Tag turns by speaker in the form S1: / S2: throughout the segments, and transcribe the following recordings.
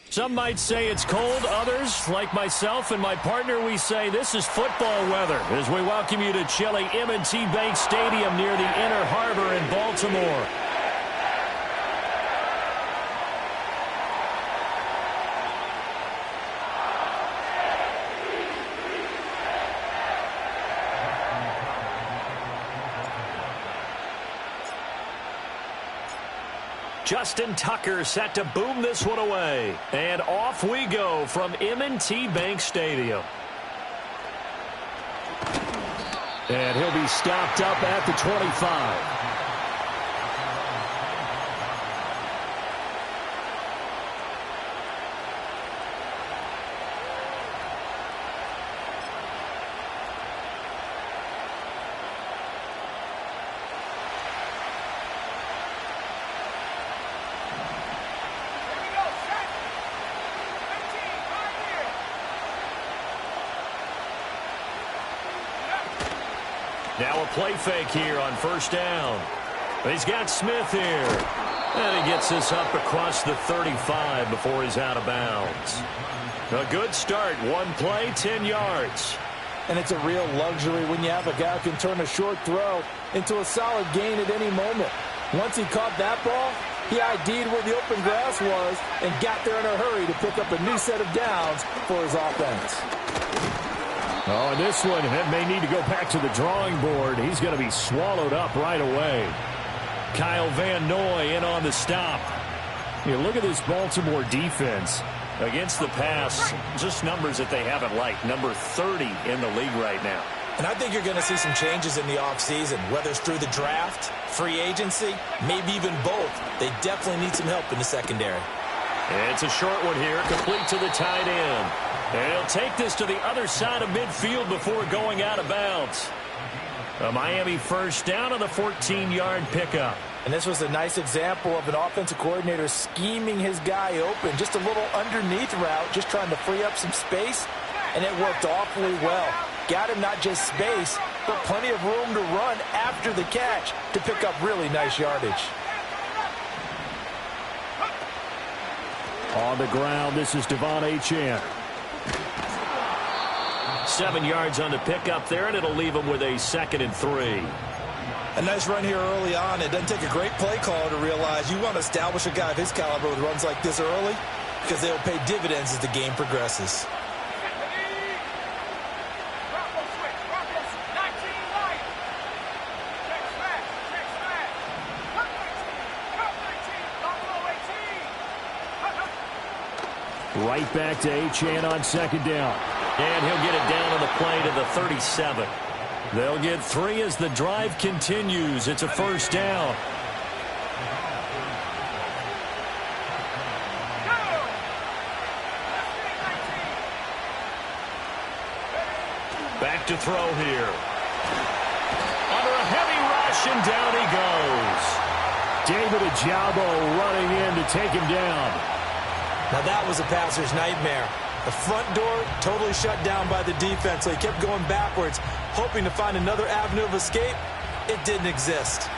S1: Some might say it's cold. Others, like myself and my partner, we say this is football weather as we welcome you to chilly M&T Bank Stadium near the Inner Harbor in Baltimore. Justin Tucker set to boom this one away. And off we go from M&T Bank Stadium. And he'll be stopped up at the 25. Now a play fake here on first down. He's got Smith here. And he gets this up across the 35 before he's out of bounds. A good start. One play, 10 yards.
S2: And it's a real luxury when you have a guy who can turn a short throw into a solid gain at any moment. Once he caught that ball, he ID'd where the open grass was and got there in a hurry to pick up a new set of downs for his offense.
S1: Oh, and this one may need to go back to the drawing board. He's going to be swallowed up right away. Kyle Van Noy in on the stop. You look at this Baltimore defense against the pass, just numbers that they haven't liked. Number 30 in the league right now.
S2: And I think you're going to see some changes in the offseason, whether it's through the draft, free agency, maybe even both. They definitely need some help in the secondary.
S1: It's a short one here, complete to the tight end. And he'll take this to the other side of midfield before going out of bounds. A Miami first down on the 14-yard pickup.
S2: And this was a nice example of an offensive coordinator scheming his guy open. Just a little underneath route, just trying to free up some space. And it worked awfully well. Got him not just space, but plenty of room to run after the catch to pick up really nice yardage.
S1: On the ground, this is Devon Achane. 7 yards on the pickup there, and it'll leave him with a 2nd and 3.
S2: A nice run here early on. It doesn't take a great play caller to realize you want to establish a guy of his caliber with runs like this early because they will pay dividends as the game progresses.
S1: Right back to Achane on 2nd down. And he'll get it down on the play to the 37. They'll get 3 as the drive continues. It's a first down. Back to throw here. Under a heavy rush, and down he goes. David Ojabo running in to take him down.
S2: Now that was a passer's nightmare. The front door totally shut down by the defense, so he kept going backwards, hoping to find another avenue of escape. It didn't exist.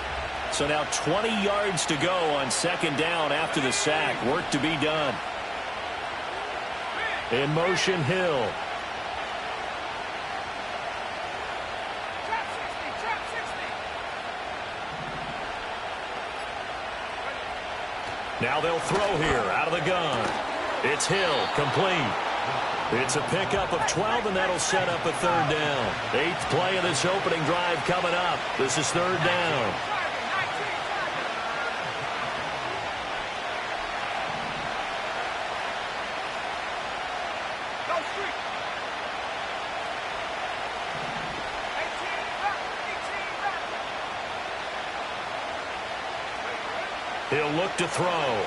S1: So now 20 yards to go on 2nd down after the sack. Work to be done. In motion, Hill. Now they'll throw here out of the gun. It's Hill, complete. It's a pickup of 12, and that'll set up a 3rd down. 8th play of this opening drive coming up. This is 3rd down. He'll look to throw.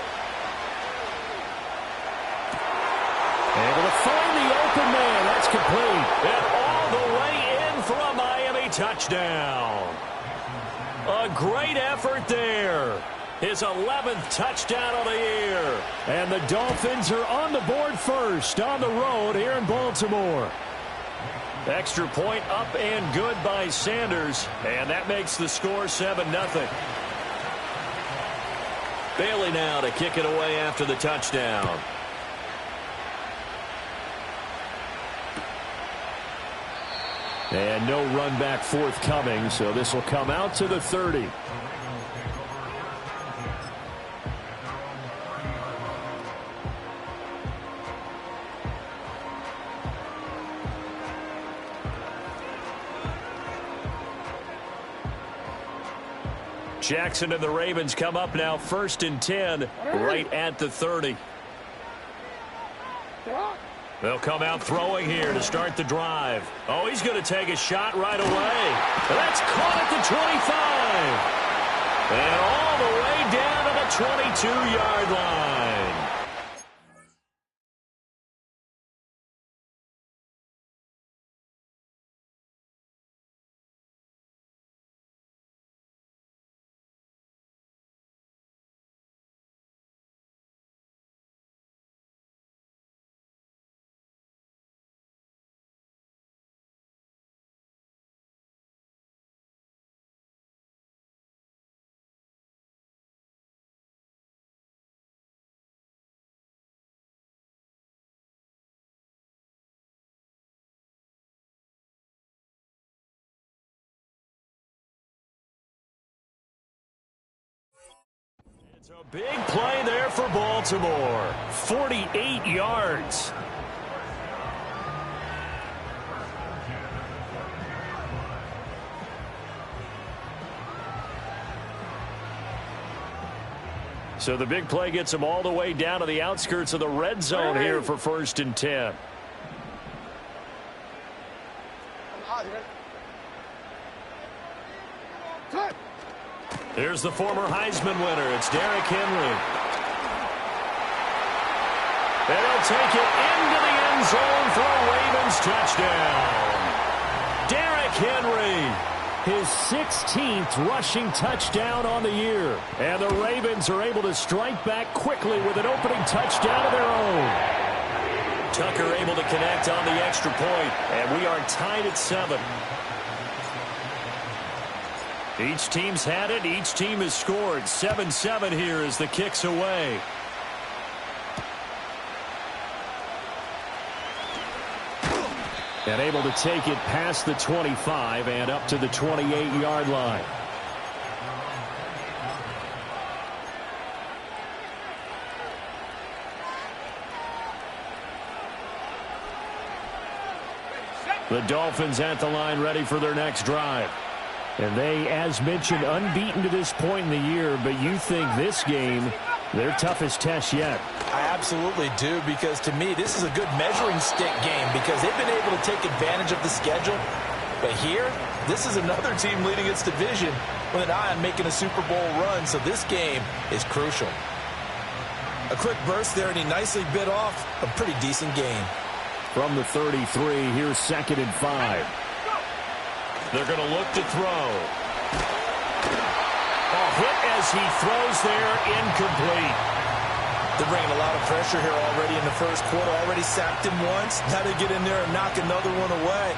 S1: Able to find the open man. That's complete. And all the way in for a Miami touchdown. A great effort there. His 11th touchdown of the year. And the Dolphins are on the board first on the road here in Baltimore. Extra point up and good by Sanders. And that makes the score 7-0. Bailey now to kick it away after the touchdown. And no run back forthcoming, so this will come out to the 30. Jackson and the Ravens come up now 1st and 10 right at the 30. They'll come out throwing here to start the drive. Oh, he's going to take a shot right away. That's caught at the 25. And all the way down to the 22-yard line. It's a big play there for Baltimore. 48 yards. So the big play gets them all the way down to the outskirts of the red zone here for 1st and 10. Here's the former Heisman winner. It's Derrick Henry. And he'll take it into the end zone for a Ravens touchdown. Derrick Henry, his 16th rushing touchdown on the year. And the Ravens are able to strike back quickly with an opening touchdown of their own. Tucker able to connect on the extra point, and we are tied at 7. Each team's had it. Each team has scored. 7-7 here as the kick's away. And able to take it past the 25 and up to the 28-yard line. The Dolphins at the line ready for their next drive. And they, as mentioned, unbeaten to this point in the year, but you think this game, their toughest test yet.
S2: I absolutely do, because to me, this is a good measuring stick game because they've been able to take advantage of the schedule. But here, this is another team leading its division with an eye on making a Super Bowl run, so this game is crucial. A quick burst there, and he nicely bit off a pretty decent game.
S1: From the 33, here's 2nd and 5. They're going to look to throw. A hit as he throws there, incomplete.
S2: They're bringing a lot of pressure here already in the first quarter. Already sacked him once. Now they get in there and knock another one away.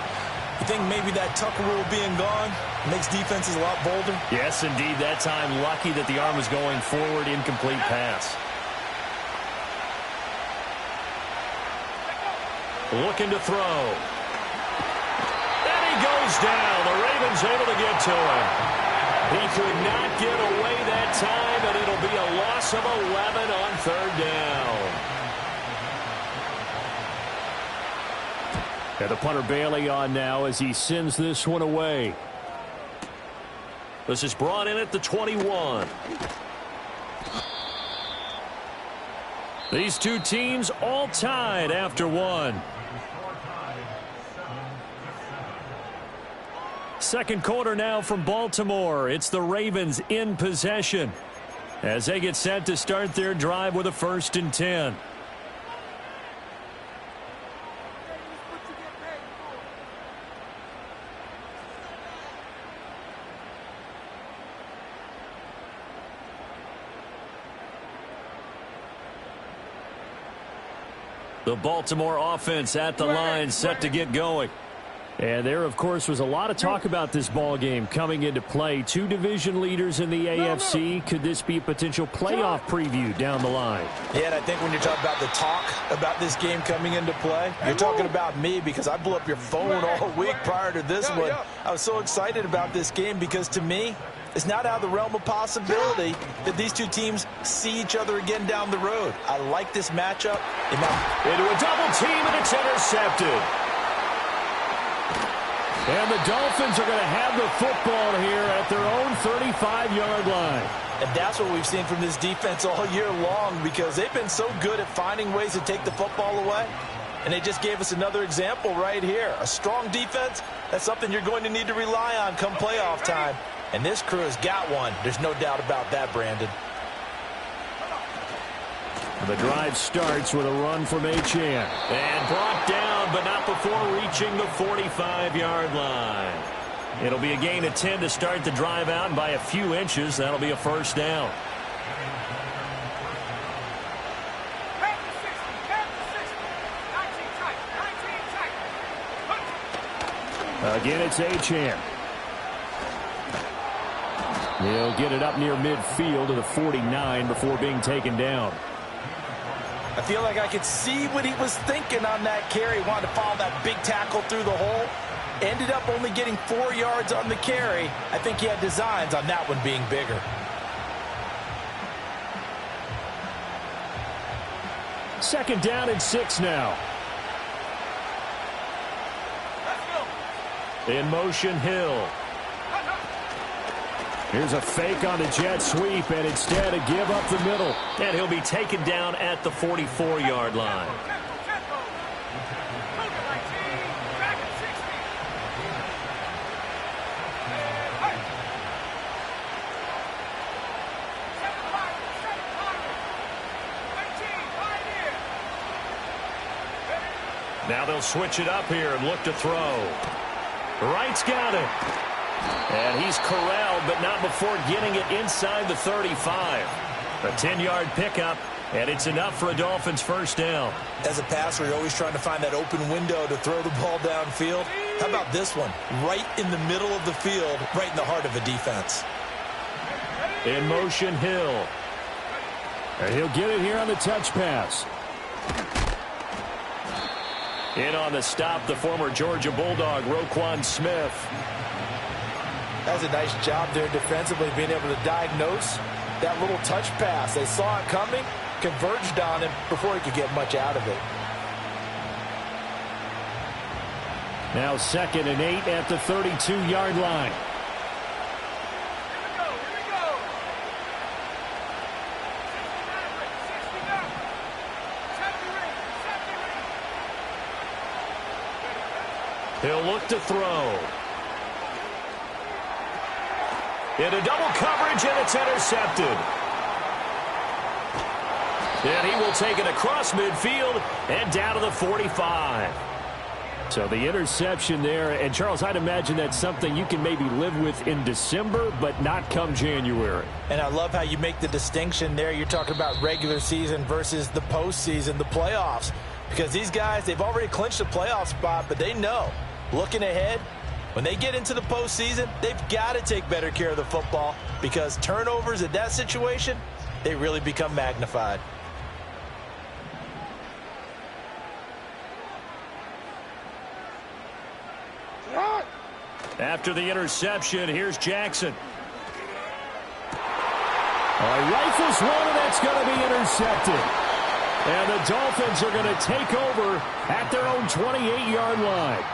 S2: You think maybe that Tucker rule being gone makes defenses a lot bolder?
S1: Yes, indeed. That time, lucky that the arm was going forward, incomplete pass. Looking to throw. And he goes down. The Ravens able to get to him. He could not get away that time, and it'll be a loss of 11 on 3rd down. And the punter Bailey on now as he sends this one away. This is brought in at the 21. These two teams all tied after one. Second quarter now from Baltimore. It's the Ravens in possession as they get set to start their drive with a 1st and 10. The Baltimore offense at the line set to get going. And there, of course, was a lot of talk about this ball game coming into play. Two division leaders in the AFC. Could this be a potential playoff preview down the line?
S2: Yeah, and I think when you're talking about the talk about this game coming into play, you're talking about me because I blew up your phone all week prior to this one. I was so excited about this game because, to me, it's not out of the realm of possibility that these two teams see each other again down the road. I like this matchup.
S1: Into a double team, and it's intercepted. And the Dolphins are going to have the football here at their own 35-yard line.
S2: And that's what we've seen from this defense all year long because they've been so good at finding ways to take the football away. And they just gave us another example right here. A strong defense, that's something you're going to need to rely on come playoff time. And this crew has got one. There's no doubt about that, Brandon.
S1: The drive starts with a run from Achane. And brought down, but not before reaching the 45-yard line. It'll be a gain of 10 to start the drive out, and by a few inches, that'll be a first down. Again, it's Achane. He'll get it up near midfield to the 49 before being taken down.
S2: I feel like I could see what he was thinking on that carry. Wanted to follow that big tackle through the hole. Ended up only getting 4 yards on the carry. I think he had designs on that one being bigger.
S1: Second down and 6 now. In motion, Hill. Here's a fake on the jet sweep, and instead a give up the middle. And he'll be taken down at the 44-yard line. Now they'll switch it up here and look to throw. Wright's got it. And he's corralled, but not before getting it inside the 35. A 10-yard pickup, and it's enough for a Dolphins first down.
S2: As a passer, you're always trying to find that open window to throw the ball downfield. How about this one? Right in the middle of the field, right in the heart of a defense.
S1: In motion, Hill. And he'll get it here on the touch pass. In on the stop, the former Georgia Bulldog, Roquan Smith.
S2: That's a nice job there defensively, being able to diagnose that little touch pass. They saw it coming, converged on him before he could get much out of it.
S1: Now 2nd and 8 at the 32-yard line. He'll look to throw. Into double coverage, and it's intercepted. And he will take it across midfield and down to the 45. So the interception there, and Charles, I'd imagine that's something you can maybe live with in December, but not come January.
S2: And I love how you make the distinction there. You're talking about regular season versus the postseason, the playoffs. Because these guys, they've already clinched a playoff spot, but they know, looking ahead, when they get into the postseason, they've got to take better care of the football because turnovers in that situation, they really become magnified.
S1: After the interception, here's Jackson. Rifles one, and that's going to be intercepted. And the Dolphins are going to take over at their own 28-yard line.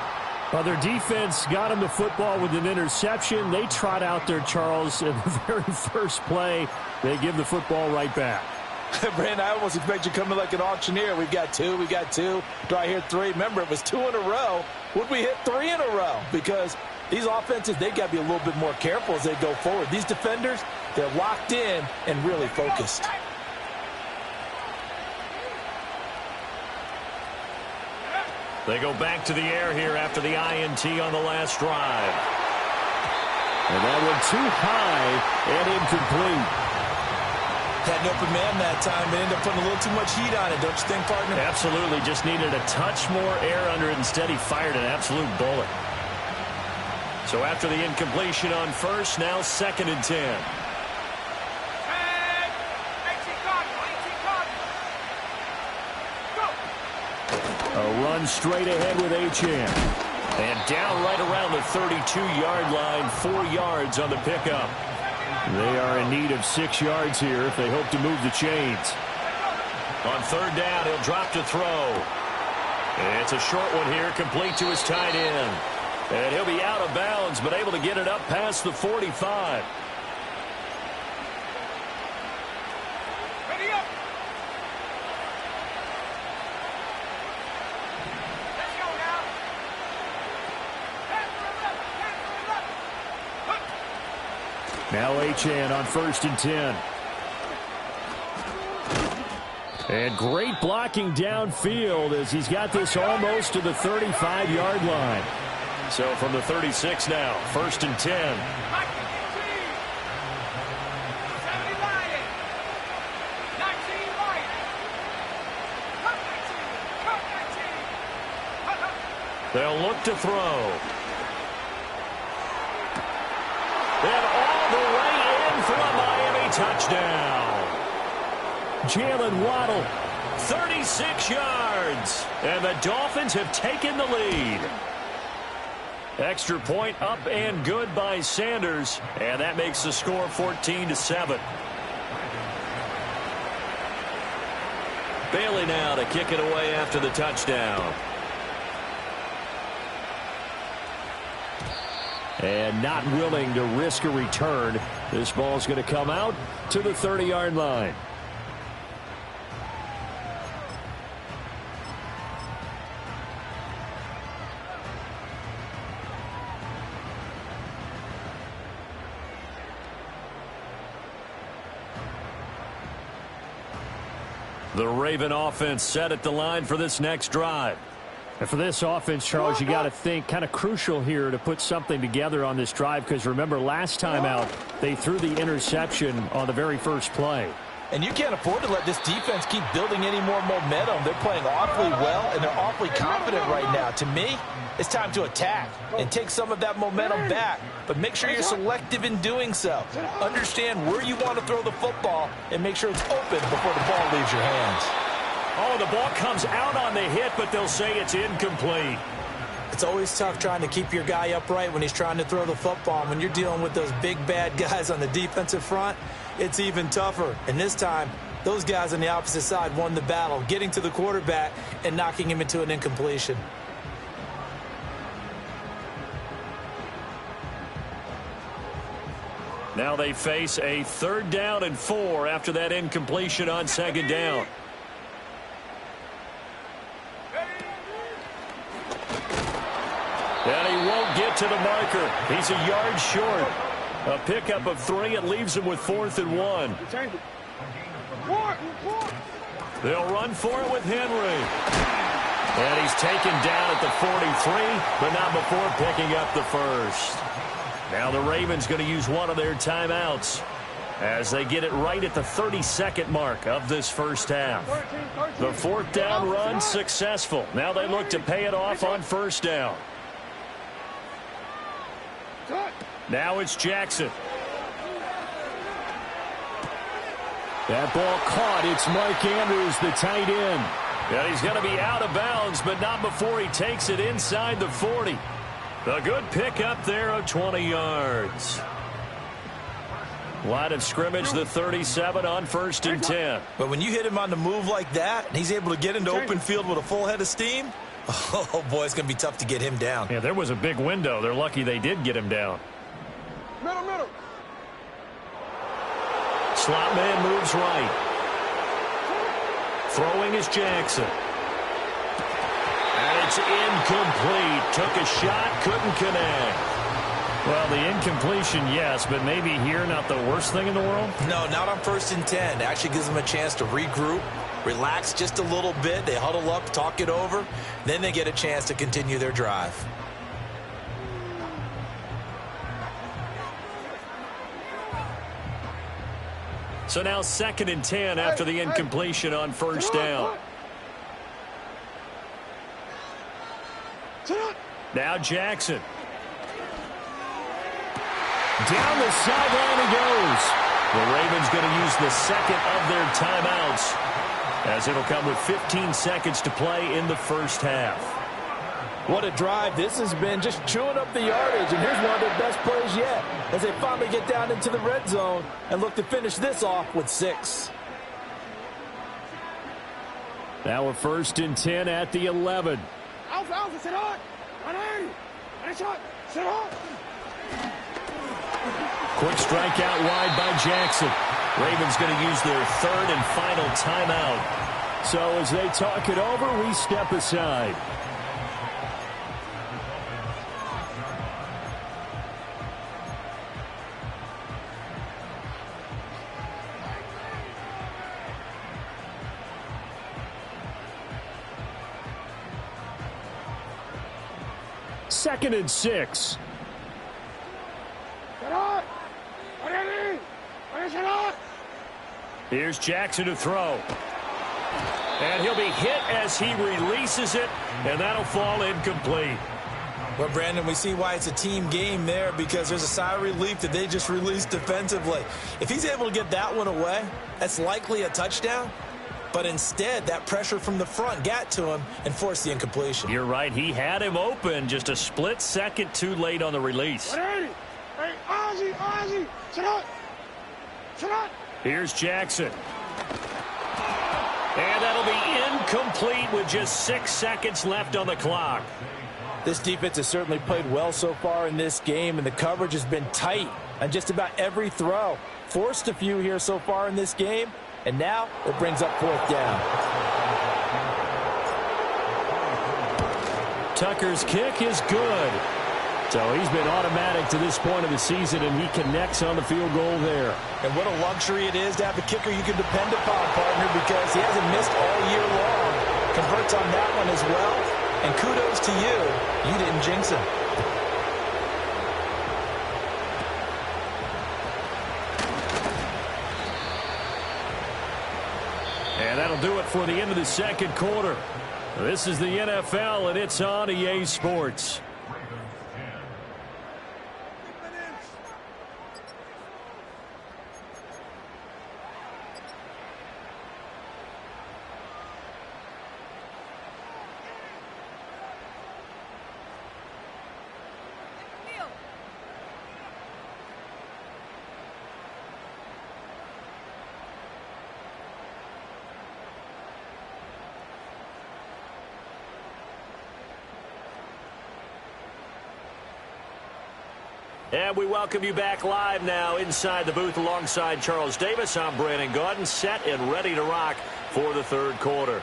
S1: Well, their defense got them the football with an interception. They trot out there, Charles, in the very first play. They give the football right back.
S2: Brandon, I almost expect you coming like an auctioneer. We've got two. Do I hear three? Remember, it was 2 in a row. Would we hit 3 in a row? Because these offenses, they got to be a little bit more careful as they go forward. These defenders, they're locked in and really focused.
S1: They go back to the air here after the INT on the last drive. And that one too high and incomplete.
S2: Had an open man that time, but ended up putting a little too much heat on it, don't you think, partner?
S1: Absolutely. Just needed a touch more air under it. Instead, he fired an absolute bullet. So after the incompletion on first, now 2nd and 10. A run straight ahead with Achane. And down right around the 32-yard line, 4 yards on the pickup. They are in need of 6 yards here if they hope to move the chains. On 3rd down, he'll drop to throw. It's a short one here, complete to his tight end. And he'll be out of bounds, but able to get it up past the 45.
S3: Ready up. Let's go now.
S1: Now Achane on 1st and 10. And great blocking downfield as he's got this almost to the 35-yard line. So from the 36 now, 1st and 10. They'll look to throw. And all the way in for a Miami touchdown. Jalen Waddle, 36 yards. And the Dolphins have taken the lead. Extra point up and good by Sanders. And that makes the score 14-7. Bailey now to kick it away after the touchdown. And not willing to risk a return. This ball's going to come out to the 30-yard line. The Raven offense set at the line for this next drive. And for this offense, Charles, you got to think kind of crucial here to put something together on this drive, because remember last time out they threw the interception on the very first play.
S2: And you can't afford to let this defense keep building any more momentum. They're playing awfully well, and they're awfully confident right now. To me, it's time to attack and take some of that momentum back. But make sure you're selective in doing so. Understand where you want to throw the football and make sure it's open before the ball leaves your hands.
S1: Oh, the ball comes out on the hit, but they'll say it's incomplete.
S4: It's always tough trying to keep your guy upright when he's trying to throw the football. When you're dealing with those big, bad guys on the defensive front, it's even tougher. And this time, those guys on the opposite side won the battle, getting to the quarterback and knocking him into an incompletion.
S1: Now they face a 3rd down and 4 after that incompletion on 2nd down. And he won't get to the marker. He's a yard short. A pickup of 3. It leaves him with 4th and 1. They'll run for it with Henry. And he's taken down at the 43, but not before picking up the first. Now the Ravens going to use one of their timeouts as they get it right at the 32nd mark of this first half. The 4th down run successful. Now they look to pay it off on 1st down. Now it's Jackson. That ball caught. It's Mark Andrews, the tight end. And he's going to be out of bounds, but not before he takes it inside the 40. A good pickup there of 20 yards. Line of scrimmage, the 37 on 1st and 10.
S4: But when you hit him on the move like that, and he's able to get into open field with a full head of steam, oh, boy, it's going to be tough to get him down.
S1: Yeah, there was a big window. They're lucky they did get him down.
S3: Middle.
S1: Slot man moves right. Throwing is Jackson. And it's incomplete. Took a shot, couldn't connect. Well, the incompletion, yes, but maybe here not the worst thing in the world?
S4: No, not on 1st and 10. It actually gives them a chance to regroup, relax just a little bit. They huddle up, talk it over. Then they get a chance to continue their drive.
S1: So now 2nd and 10 after the incompletion on 1st down. Now Jackson. Down the sideline he goes. The Ravens going to use the second of their timeouts, as it'll come with 15 seconds to play in the first half.
S2: What a drive this has been, just chewing up the yardage. And here's one of their best plays yet, as they finally get down into the red zone and look to finish this off with 6.
S1: Now a 1st and 10 at the 11.
S3: Alpha, sit on. 180. Nice shot. Sit on.
S1: Quick strike out wide by Jackson. Ravens going to use their 3rd and final timeout. So as they talk it over, we step aside. Second and 6. Here's Jackson to throw. And he'll be hit as he releases it, and that'll fall incomplete.
S4: Well, Brandon, we see why it's a team game there, because there's a sigh of relief that they just released defensively. If he's able to get that one away, that's likely a touchdown. But instead, that pressure from the front got to him and forced the incompletion.
S1: You're right. He had him open, just a split second too late on the release. Here's Jackson. And that'll be incomplete with just 6 seconds left on the clock.
S2: This defense has certainly played well so far in this game, and the coverage has been tight on just about every throw. Forced a few here so far in this game, and now it brings up 4th down.
S1: Tucker's kick is good. So he's been automatic to this point of the season, and he connects on the field goal there.
S4: And what a luxury it is to have a kicker you can depend upon, partner, because he hasn't missed all year long. Converts on that one as well. And kudos to you. You didn't jinx him.
S1: And that'll do it for the end of the second quarter. This is the NFL, and it's on EA Sports. And we welcome you back live now inside the booth alongside Charles Davis. I'm Brandon Gaudin, set and ready to rock for the third quarter.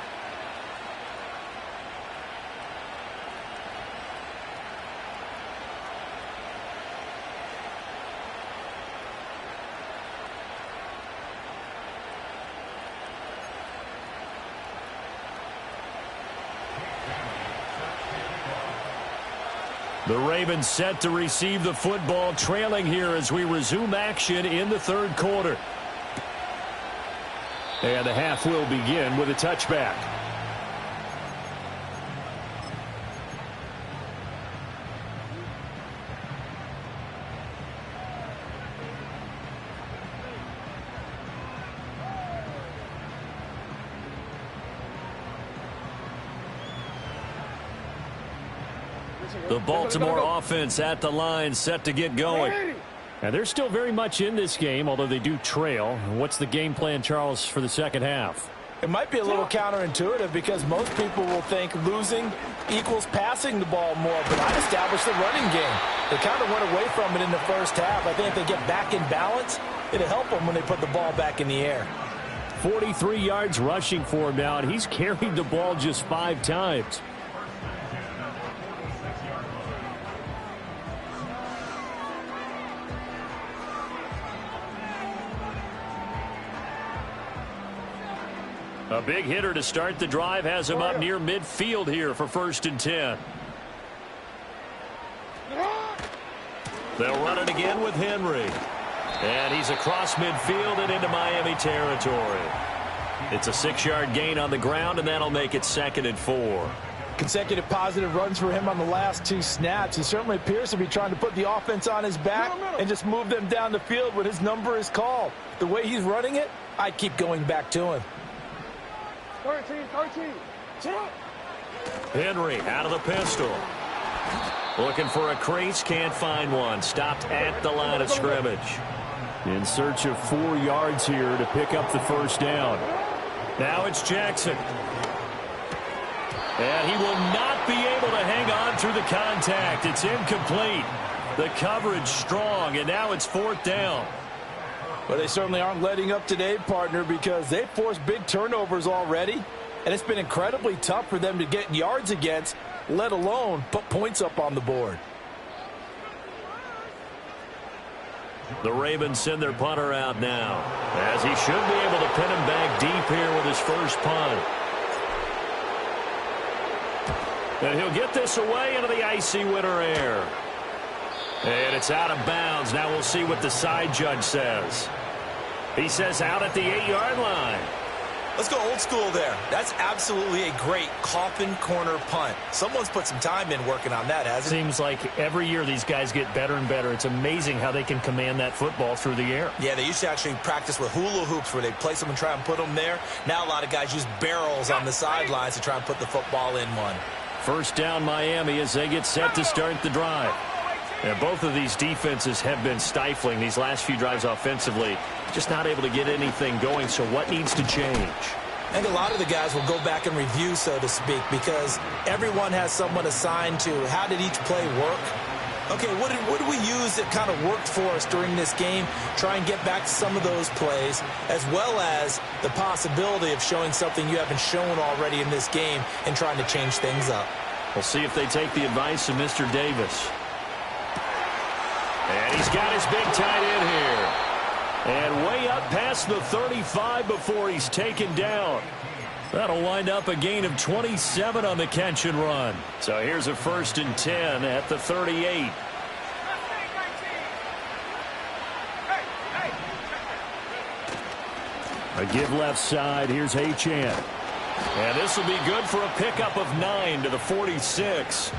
S1: The Ravens set to receive the football, trailing here as we resume action in the third quarter. And the half will begin with a touchback. The Baltimore offense at the line, set to get going. And they're still very much in this game, although they do trail. What's the game plan, Charles, for the second half?
S2: It might be a little counterintuitive because most people will think losing equals passing the ball more, but I established the running game. They kind of went away from it in the first half. I think if they get back in balance, it'll help them when they put the ball back in the air.
S1: 43 yards rushing for him now, and he's carried the ball just 5 times. A big hitter to start the drive has him up near midfield here for 1st and 10. They'll run it again with Henry. And he's across midfield and into Miami territory. It's a 6-yard gain on the ground, and that'll make it 2nd and 4.
S2: Consecutive positive runs for him on the last 2 snaps. He certainly appears to be trying to put the offense on his back and just move them down the field when his number is called. The way he's running it, I keep going back to him.
S3: 13. Sit up.
S1: Henry out of the pistol. Looking for a crease, can't find one. Stopped at the line of scrimmage. In search of 4 yards here to pick up the first down. Now it's Jackson. And he will not be able to hang on through the contact. It's incomplete. The coverage strong, and now it's 4th down.
S2: Well, they certainly aren't letting up today, partner, because they've forced big turnovers already, and it's been incredibly tough for them to get yards against, let alone put points up on the board.
S1: The Ravens send their punter out now, as he should be able to pin him back deep here with his first punt. And he'll get this away into the icy winter air. And it's out of bounds. Now we'll see what the side judge says. He says out at the 8-yard line.
S4: Let's go old school there. That's absolutely a great coffin corner punt. Someone's put some time in working on that, hasn't it?
S1: Seems like every year these guys get better and better. It's amazing how they can command that football through the air.
S4: Yeah, they used to actually practice with hula hoops where they place them and try and put them there. Now a lot of guys use barrels on the sidelines to try and put the football in one.
S1: First down Miami as they get set to start the drive. And both of these defenses have been stifling these last few drives offensively. Just not able to get anything going, so what needs to change?
S4: I think a lot of the guys will go back and review, so to speak, because everyone has someone assigned to how did each play work. Okay, what did we use that kind of worked for us during this game? Try and get back to some of those plays, as well as the possibility of showing something you haven't shown already in this game and trying to change things up.
S1: We'll see if they take the advice of Mr. Davis. And he's got his big tight end here. And way up past the 35 before he's taken down. That'll wind up a gain of 27 on the catch and run. So here's a 1st and 10 at the 38. A give left side. Here's Achane. And this will be good for a pickup of 9 to the 46.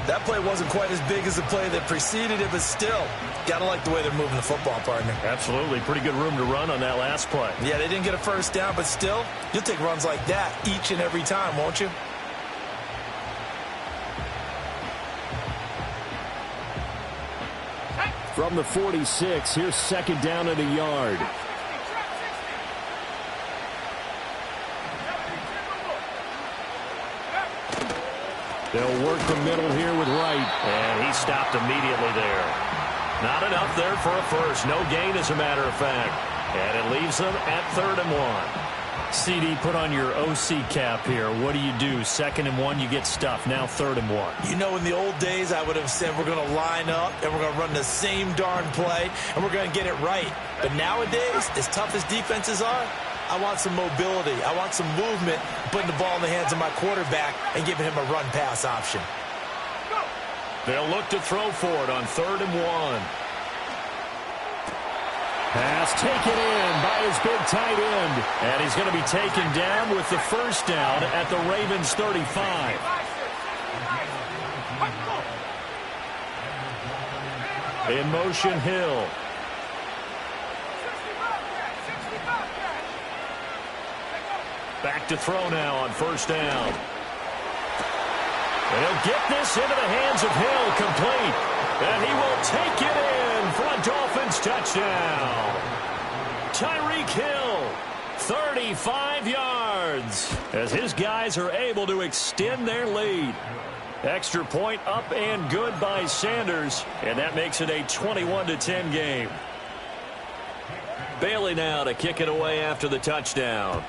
S4: That play wasn't quite as big as the play that preceded it, but still, got to like the way they're moving the football, partner.
S1: Absolutely. Pretty good room to run on that last play.
S4: Yeah, they didn't get a first down, but still, you'll take runs like that each and every time, won't you?
S1: From the 46, here's 2nd down at a yard. They'll work the middle here with Wright. And he stopped immediately there. Not enough there for a first. No gain, as a matter of fact. And it leaves them at 3rd and 1. CD, put on your OC cap here. What do you do? 2nd and 1, you get stuffed. Now 3rd and 1.
S4: You know, in the old days, I would have said we're going to line up and we're going to run the same darn play and we're going to get it right. But nowadays, as tough as defenses are, I want some mobility. I want some movement, putting the ball in the hands of my quarterback and giving him a run-pass option.
S1: They'll look to throw for it on 3rd and 1. Pass taken in by his big tight end. And he's going to be taken down with the first down at the Ravens 35. In motion, Hill. Back to throw now on 1st down. And he'll get this into the hands of Hill, complete. And he will take it in for a Dolphins touchdown. Tyreek Hill, 35 yards, as his guys are able to extend their lead. Extra point up and good by Sanders, and that makes it a 21-10 game. Bailey now to kick it away after the touchdown.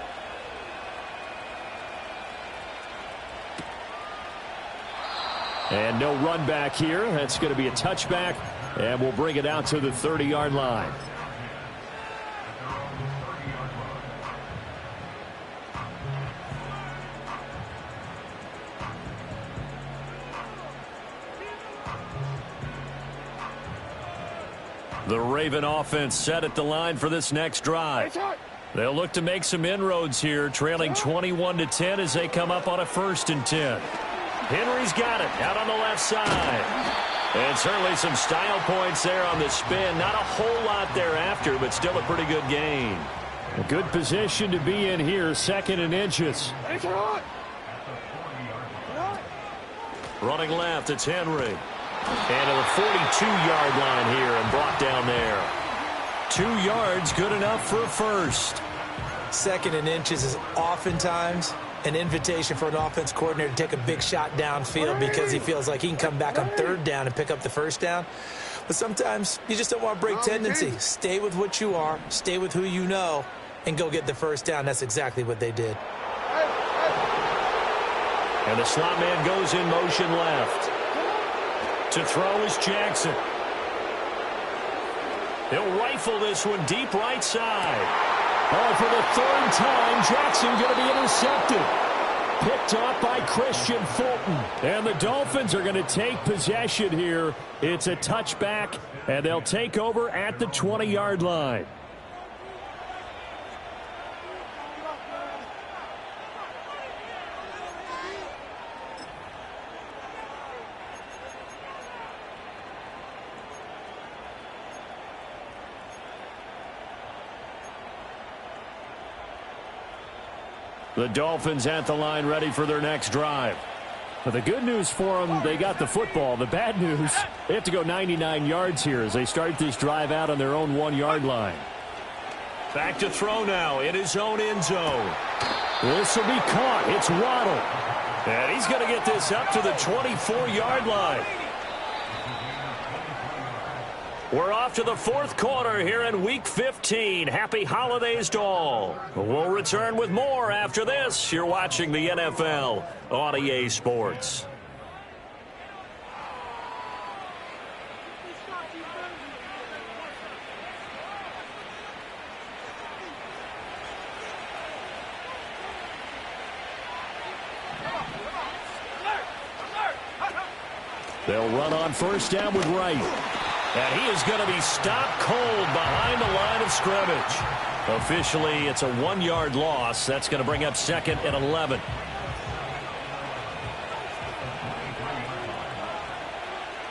S1: And no run back here. That's going to be a touchback, and we'll bring it out to the 30-yard line. The Raven offense set at the line for this next drive. They'll look to make some inroads here, trailing 21-10 as they come up on a 1st and 10. Henry's got it out on the left side. And certainly some style points there on the spin. Not a whole lot thereafter, but still a pretty good gain. A good position to be in here, 2nd and inches. Running left, it's Henry. And to the 42-yard line here and brought down there. 2 yards, good enough for a first.
S4: 2nd and inches is oftentimes an invitation for an offense coordinator to take a big shot downfield because he feels like he can come back on 3rd down and pick up the 1st down. But sometimes you just don't want to break tendency. Stay with what you are, stay with who you know, and go get the 1st down. That's exactly what they did.
S1: And the slot man goes in motion left. To throw is Jackson. He'll rifle this one deep right side. Oh, for the 3rd time, Jackson going to be intercepted. Picked up by Christian Fulton. And the Dolphins are going to take possession here. It's a touchback, and they'll take over at the 20-yard line. The Dolphins at the line ready for their next drive. But the good news for them, they got the football. The bad news, they have to go 99 yards here as they start this drive out on their own 1-yard line. Back to throw now in his own end zone. This will be caught. It's Waddle. And he's going to get this up to the 24-yard line. We're off to the 4th quarter here in Week 15. Happy holidays to all. We'll return with more after this. You're watching the NFL on EA Sports. They'll run on 1st down with Wright. And he is going to be stopped cold behind the line of scrimmage. Officially, it's a 1-yard loss. That's going to bring up 2nd and 11.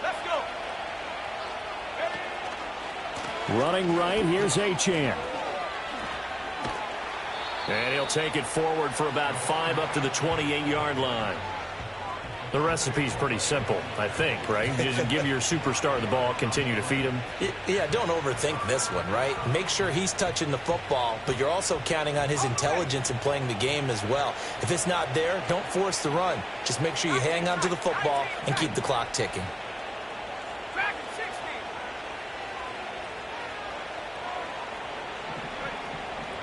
S3: Let's go.
S1: Running right, here's Achane. And he'll take it forward for about 5 up to the 28-yard line. The recipe's pretty simple, I think, right? Just give your superstar the ball, continue to feed him.
S4: Yeah, don't overthink this one, right? Make sure he's touching the football, but you're also counting on his intelligence in playing the game as well. If it's not there, don't force the run. Just make sure you hang on to the football and keep the clock ticking.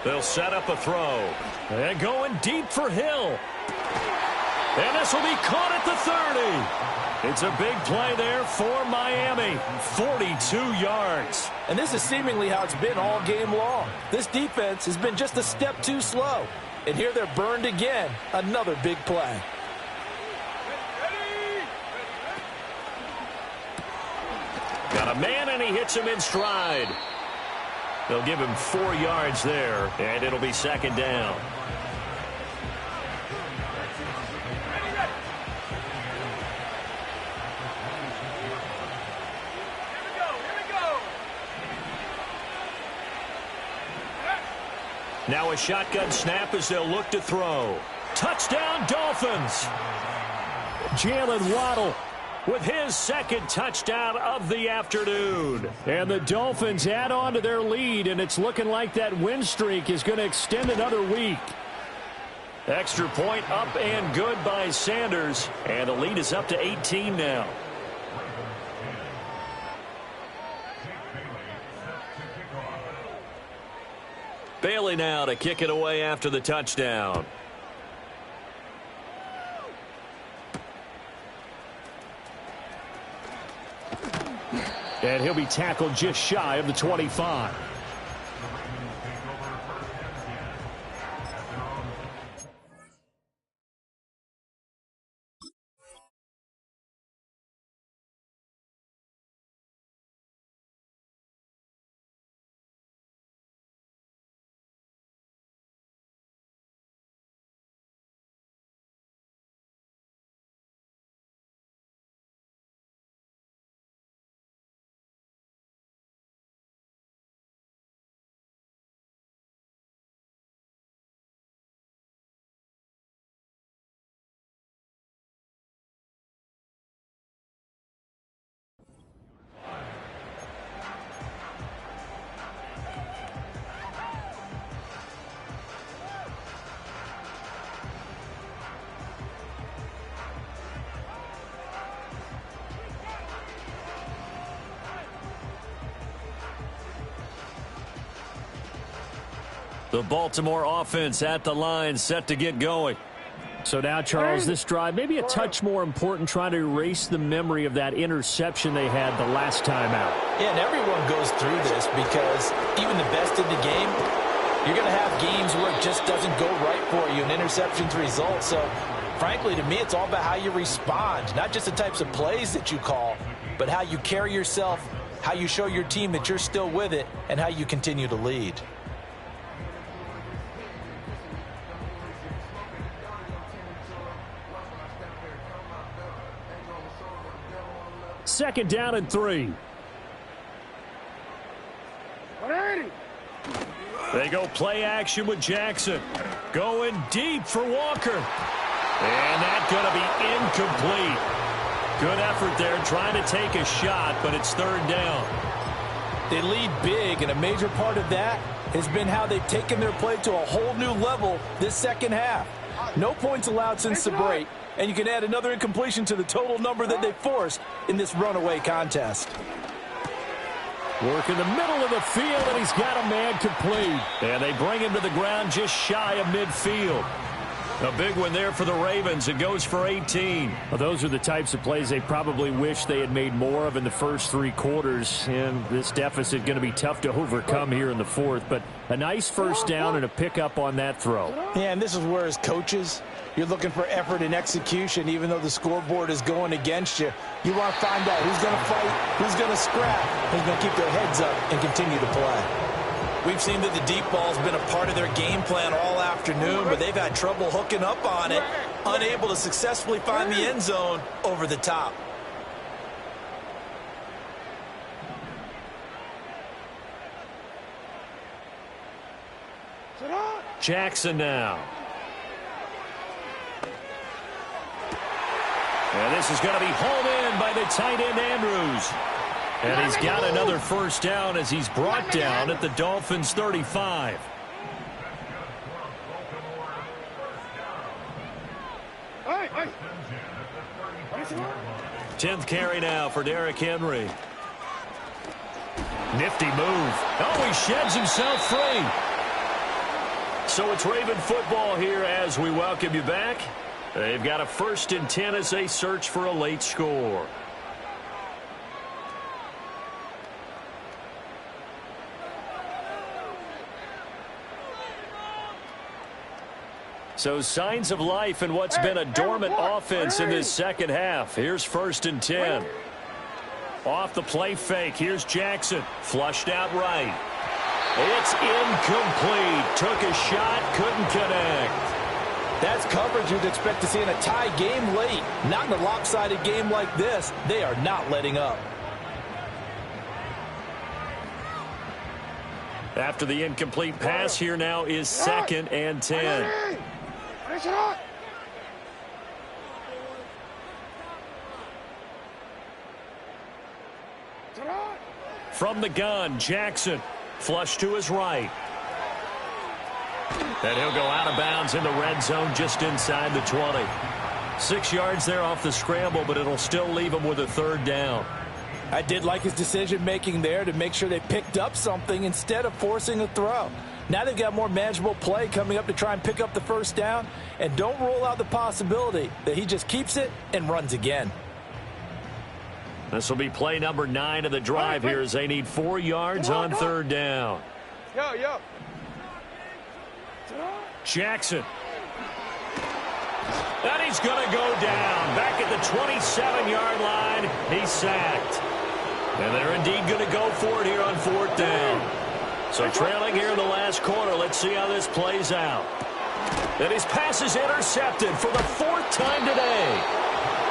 S1: They'll set up a throw. And going deep for Hill. And this will be caught at the 30. It's a big play there for Miami. 42 yards.
S2: And this is seemingly how it's been all game long. This defense has been just a step too slow. And here they're burned again. Another big play.
S1: Got a man, and he hits him in stride. They'll give him 4 yards there, and it'll be 2nd down. Now a shotgun snap as they'll look to throw. Touchdown, Dolphins! Jalen Waddle with his 2nd touchdown of the afternoon. And the Dolphins add on to their lead, and it's looking like that win streak is going to extend another week. Extra point up and good by Sanders, and the lead is up to 18 now. Bailey now to kick it away after the touchdown. And he'll be tackled just shy of the 25. The Baltimore offense at the line, set to get going. So now, Charles, this drive maybe a touch more important, trying to erase the memory of that interception they had the last time out.
S2: Yeah, and everyone goes through this because even the best in the game, you're going to have games where it just doesn't go right for you, and interceptions result. So, frankly, to me, it's all about how you respond, not just the types of plays that you call, but how you carry yourself, how you show your team that you're still with it, and how you continue to lead.
S1: Second down and 3.
S3: 180.
S1: They go play action with Jackson. Going deep for Walker. And that's going to be incomplete. Good effort there trying to take a shot, but it's third down.
S2: They lead big, and a major part of that has been how they've taken their play to a whole new level this second half. No points allowed since the break, and you can add another incompletion to the total number that they forced in this runaway contest.
S1: Work in the middle of the field, and he's got a man complete. And they bring him to the ground just shy of midfield. A big one there for the Ravens. It goes for 18. Well, those are the types of plays they probably wish they had made more of in the first 3 quarters. And this deficit going to be tough to overcome here in the fourth. But a nice first down and a pickup on that throw.
S2: Yeah, and this is where as coaches, you're looking for effort and execution. Even though the scoreboard is going against you, you want to find out who's going to fight, who's going to scrap, who's going to keep their heads up and continue to play. We've seen that the deep ball's been a part of their game plan all afternoon, but they've had trouble hooking up on it, unable to successfully find the end zone over the top.
S1: Jackson now. And this is going to be hauled in by the tight end Andrews. And he's got another first down as he's brought down at the Dolphins' 35.
S3: Hey, hey.
S1: 10th carry now for Derrick Henry. Nifty move. Oh, he sheds himself free. So it's Raven football here as we welcome you back. They've got a 1st and 10 as they search for a late score. So signs of life in what's been a dormant offense in this second half. Here's 1st and 10. Off the play fake. Here's Jackson. Flushed out right. It's incomplete. Took a shot, couldn't connect.
S2: That's coverage you'd expect to see in a tie game late. Not in a lopsided game like this. They are not letting up.
S1: After the incomplete pass, here now is 2nd and 10. From the gun, Jackson. Flush to his right. And he'll go out of bounds in the red zone just inside the 20. 6 yards there off the scramble, but it'll still leave him with a 3rd down.
S2: I did like his decision-making there to make sure they picked up something instead of forcing a throw. Now they've got more manageable play coming up to try and pick up the first down, and don't rule out the possibility that he just keeps it and runs again.
S1: This will be play number 9 of the drive here as they need 4 yards on 3rd down.
S3: Yo.
S1: Jackson. And he's going to go down. Back at the 27-yard line, he's sacked. And they're indeed going to go for it here on 4th down. So trailing here in the last quarter, let's see how this plays out. And his pass is intercepted for the 4th time today.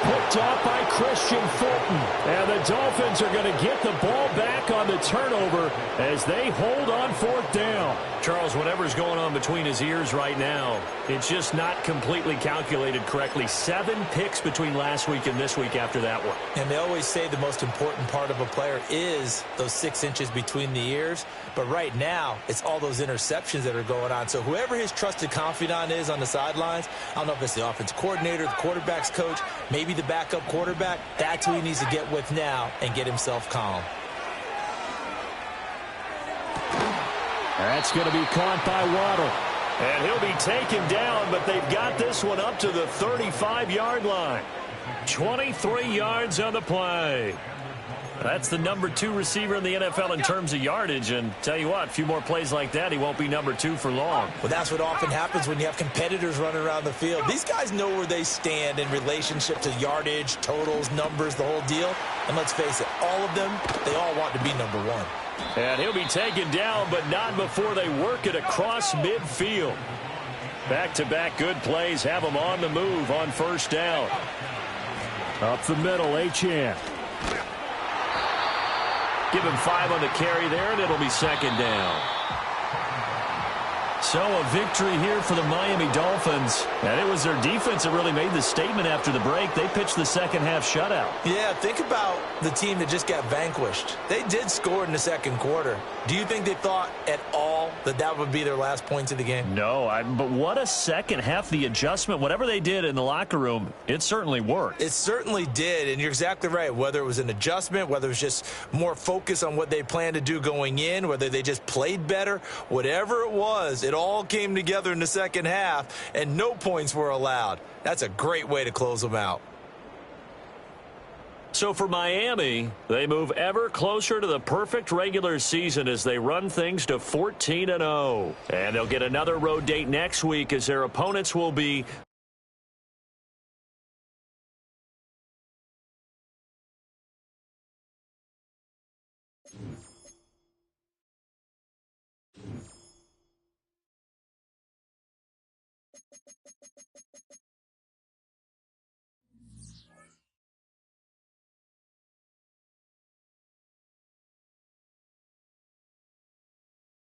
S1: Picked off by Christian Fulton. And the Dolphins are going to get the ball back on the turnover as they hold on 4th down. Charles, whatever's going on between his ears right now, it's just not completely calculated correctly. 7 picks between last week and this week after that one.
S2: And they always say the most important part of a player is those 6 inches between the ears. But right now, it's all those interceptions that are going on. So whoever his trusted confidant is on the sidelines, I don't know if it's the offense coordinator, the quarterback's coach, maybe the backup quarterback, that's who he needs to get with now and get himself calm.
S1: That's going to be caught by Waddle. And he'll be taken down, but they've got this one up to the 35-yard line. 23 yards on the play. That's the number 2 receiver in the NFL in terms of yardage. And tell you what, a few more plays like that, he won't be number 2 for long.
S4: Well, that's what often happens when you have competitors running around the field. These guys know where they stand in relationship to yardage, totals, numbers, the whole deal. And let's face it, all of them, they all want to be number 1.
S1: And he'll be taken down, but not before they work it across midfield. Back-to-back good plays have them on the move on first down. Up the middle, Achane. Give him 5 on the carry there, and it'll be second down. So a victory here for the Miami Dolphins. And it was their defense that really made the statement after the break. They pitched the second half shutout.
S4: Yeah, think about the team that just got vanquished. They did score in the second quarter. Do you think they thought at all that that would be their last points of the game?
S1: No, but what a second half. The adjustment, whatever they did in the locker room, it certainly worked.
S4: It certainly did, and you're exactly right. Whether it was an adjustment, whether it was just more focus on what they planned to do going in, whether they just played better, whatever it was, it all came together in the second half, and no points were allowed. That's a great way to close them out.
S1: So for Miami, they move ever closer to the perfect regular season as they run things to 14-0. And they'll get another road date next week as their opponents will be